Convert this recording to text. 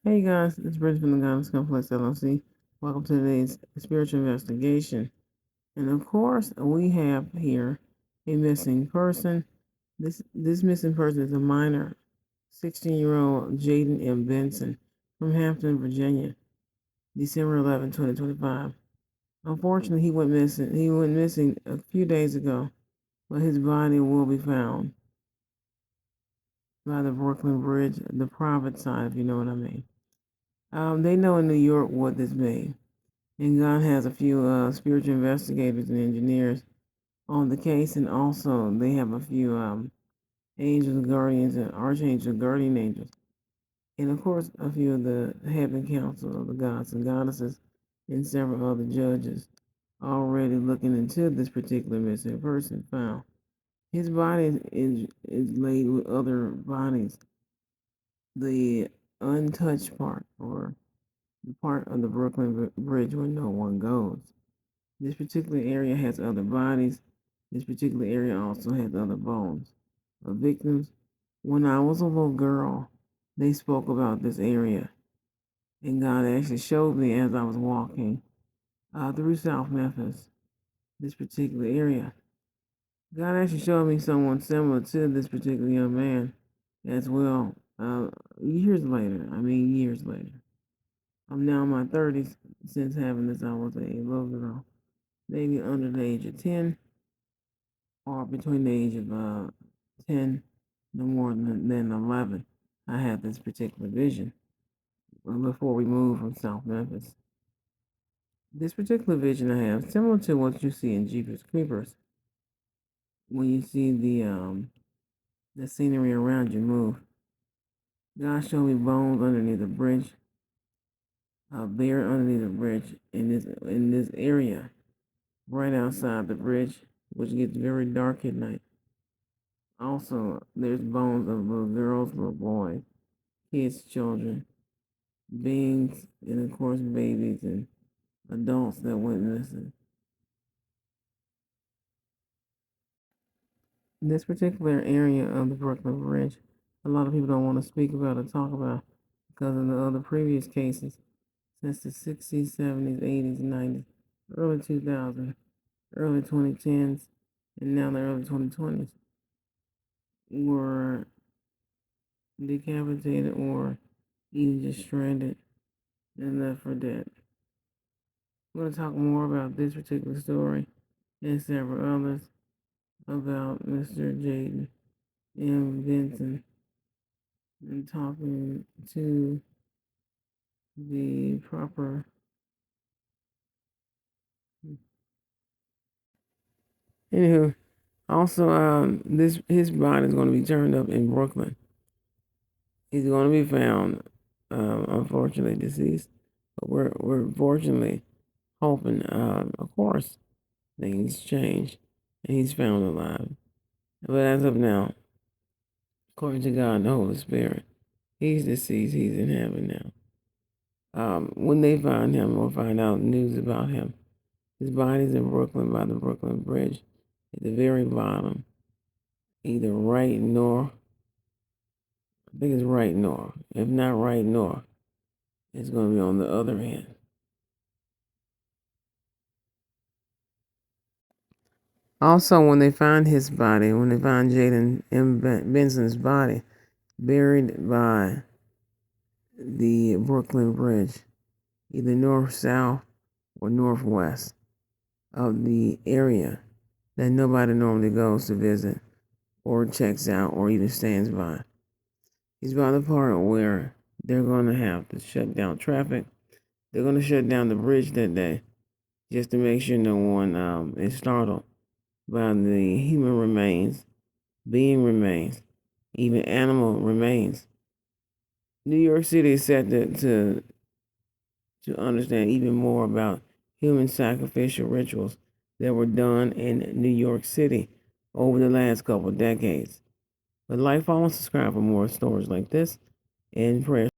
Hey guys, it's Benson from the Goddess Complex LLC. Welcome to today's spiritual investigation. And of course, we have here a missing person. This missing person is a minor, 16-year-old Jaydin M. Benson from Hampton, Virginia, December 11, 2025. Unfortunately, he went missing. He went missing a few days ago, but his body will be found by the Brooklyn Bridge, the private side, if you know what I mean. They know in New York what this made. And God has a few spiritual investigators and engineers on the case, and also they have a few angels, guardians, and archangels, guardian angels, and of course a few of the heaven council of the gods and goddesses, and several other judges already looking into this particular missing person found. His body is laid with other bodies. The untouched part, or the part of the Brooklyn Bridge where no one goes. This particular area has other bodies. This particular area also has other bones of victims. When I was a little girl, they spoke about this area. And God actually showed me as I was walking through South Memphis, this particular area. God actually showed me someone similar to this particular young man as well years later. Years later. I'm now in my 30s. Since having this, I was a little girl, maybe under the age of 10. Or between the age of 10, no more than 11, I had this particular vision before we moved from South Memphis. This particular vision I have, similar to what you see in Jeepers Creepers, when you see the scenery around you move. God showed me bones underneath the bridge, a bear underneath the bridge in this area, right outside the bridge, which gets very dark at night. Also, there's bones of little girls, little boys, kids, children, beings, and of course babies and adults that went missing. In this particular area of the Brooklyn Bridge, a lot of people don't want to speak about or talk about because of the other previous cases since the 60s, 70s, 80s, 90s, early 2000s, early 2010s, and now the early 2020s were decapitated or even just stranded and left for dead. I'm going to talk more about this particular story and several others about Mr. Jaydin M. Benson and talking to the proper. Anywho, also, this his body is going to be turned up in Brooklyn. He's going to be found, unfortunately deceased, but we're fortunately hoping, of course, things change and he's found alive. But as of now, according to God and the Holy Spirit, he's deceased. He's in heaven now. When they find him or find out news about him, his body's in Brooklyn by the Brooklyn Bridge at the very bottom, either right north. I think it's right north. If not right north, it's going to be on the other end. Also, when they find his body, when they find Jaydin M. Benson's body buried by the Brooklyn Bridge, either north, south, or northwest of the area that nobody normally goes to visit or checks out or even stands by. He's by the part where they're going to have to shut down traffic. They're going to shut down the bridge that day just to make sure no one is startled by the human remains, being remains, even animal remains. New York City is set to understand even more about human sacrificial rituals that were done in New York City over the last couple of decades. But like, follow, and subscribe for more stories like this and prayers.